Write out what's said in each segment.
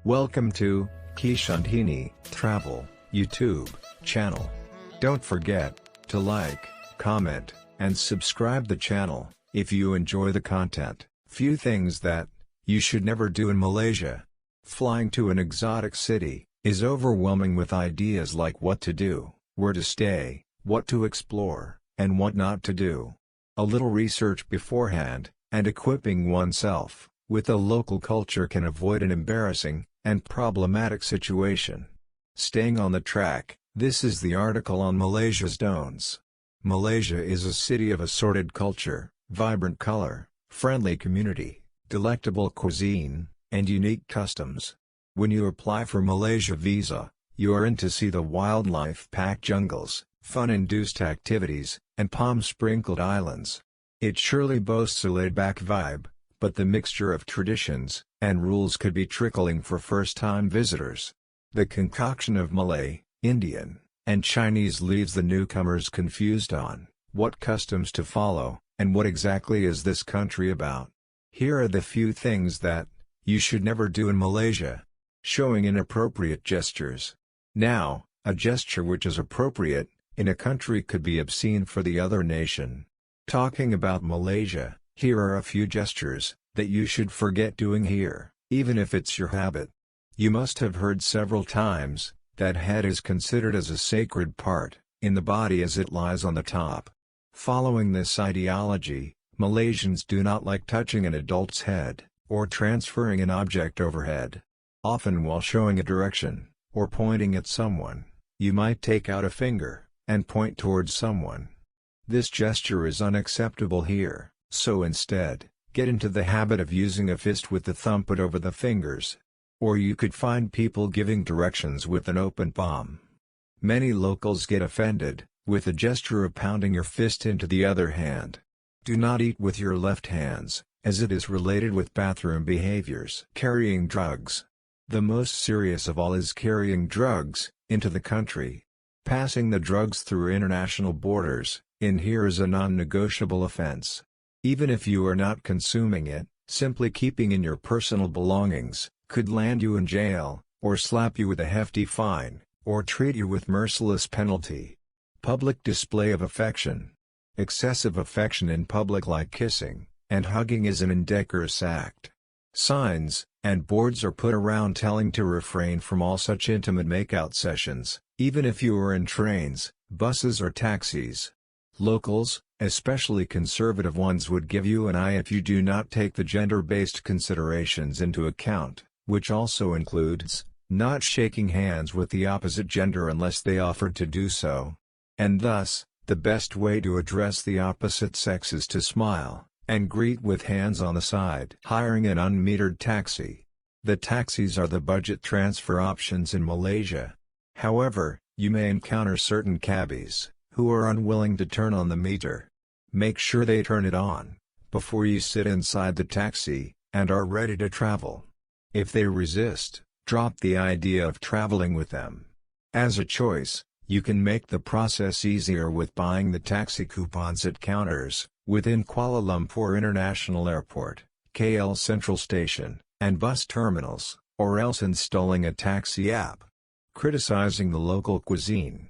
Welcome to Kishandhini Travel YouTube channel. Don't forget to like, comment, and subscribe the channel if you enjoy the content. Few things that you should never do in Malaysia. Flying to an exotic city is overwhelming with ideas like what to do, where to stay, what to explore, and what not to do. A little research beforehand, and equipping oneself with the local culture can avoid an embarrassing and problematic situation. Staying on the track, this is the article on Malaysia's don'ts. Malaysia is a city of assorted culture, vibrant color, friendly community, delectable cuisine, and unique customs. When you apply for Malaysia visa, you are in to see the wildlife-packed jungles, fun-induced activities, and palm-sprinkled islands. It surely boasts a laid-back vibe, but the mixture of traditions and rules could be trickling for first-time visitors. The concoction of Malay, Indian, and Chinese leaves the newcomers confused on what customs to follow, and what exactly is this country about. Here are the few things that you should never do in Malaysia. Showing inappropriate gestures. Now, a gesture which is appropriate in a country could be obscene for the other nation. Talking about Malaysia, here are a few gestures that you should forget doing here, even if it's your habit. You must have heard several times that head is considered as a sacred part in the body as it lies on the top. Following this ideology, Malaysians do not like touching an adult's head, or transferring an object overhead. Often while showing a direction, or pointing at someone, you might take out a finger and point towards someone. This gesture is unacceptable here, so instead, get into the habit of using a fist with the thumb put over the fingers. Or you could find people giving directions with an open palm. Many locals get offended with the gesture of pounding your fist into the other hand. Do not eat with your left hands, as it is related with bathroom behaviors. Carrying drugs. The most serious of all is carrying drugs into the country. Passing the drugs through international borders in here is a non-negotiable offense. Even if you are not consuming it, simply keeping in your personal belongings could land you in jail, or slap you with a hefty fine, or treat you with merciless penalty. Public display of affection. Excessive affection in public like kissing and hugging is an indecorous act. Signs and boards are put around telling to refrain from all such intimate makeout sessions, even if you are in trains, buses or taxis. Locals, especially conservative ones, would give you an eye if you do not take the gender-based considerations into account, which also includes not shaking hands with the opposite gender unless they offered to do so. And thus, the best way to address the opposite sex is to smile and greet with hands on the side. Hiring an unmetered taxi. The taxis are the budget transfer options in Malaysia. However, you may encounter certain cabbies who are unwilling to turn on the meter. Make sure they turn it on before you sit inside the taxi and are ready to travel. If they resist, drop the idea of traveling with them. As a choice, you can make the process easier with buying the taxi coupons at counters within Kuala Lumpur International Airport, KL Central Station, and bus terminals, or else installing a taxi app. Criticizing the local cuisine.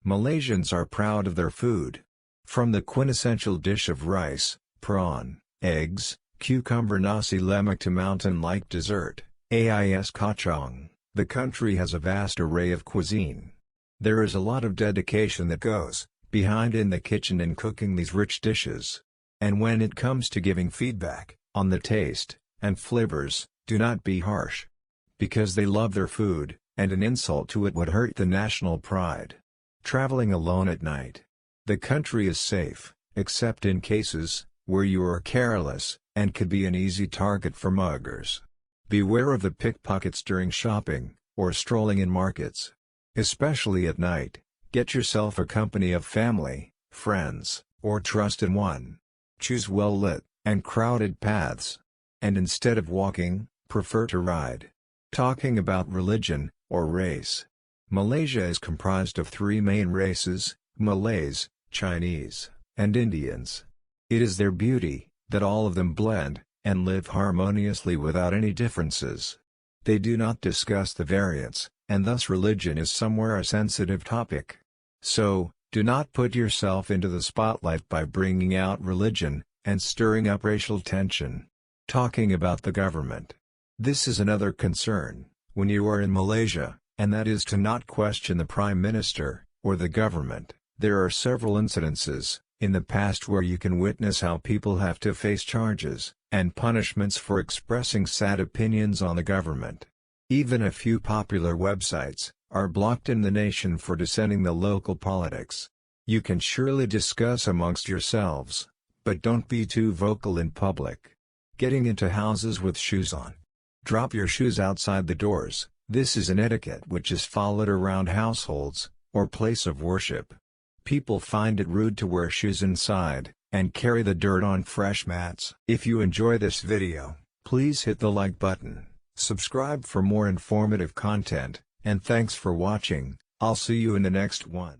Malaysians are proud of their food. From the quintessential dish of rice, prawn, eggs, cucumber nasi lemak to mountain-like dessert, ais kacang, the country has a vast array of cuisine. There is a lot of dedication that goes behind in the kitchen in cooking these rich dishes. And when it comes to giving feedback on the taste and flavors, do not be harsh. Because they love their food, and an insult to it would hurt the national pride. Traveling alone at night. The country is safe, except in cases where you are careless, and could be an easy target for muggers. Beware of the pickpockets during shopping, or strolling in markets. Especially at night, get yourself a company of family, friends, or trusted one. Choose well-lit and crowded paths. And instead of walking, prefer to ride. Talking about religion, or race. Malaysia is comprised of three main races, Malays, Chinese, and Indians. It is their beauty that all of them blend and live harmoniously without any differences. They do not discuss the variants, and thus religion is somewhere a sensitive topic. So, do not put yourself into the spotlight by bringing out religion, and stirring up racial tension. Talking about the government. This is another concern, when you are in Malaysia, and that is to not question the Prime Minister, or the government. There are several incidences, in the past where you can witness how people have to face charges, and punishments for expressing sad opinions on the government. Even a few popular websites, are blocked in the nation for dissenting the local politics. You can surely discuss amongst yourselves, but don't be too vocal in public. Getting into houses with shoes on. Drop your shoes outside the doors. This is an etiquette which is followed around households, or place of worship. People find it rude to wear shoes inside, and carry the dirt on fresh mats. If you enjoy this video, please hit the like button, subscribe for more informative content, and thanks for watching. I'll see you in the next one.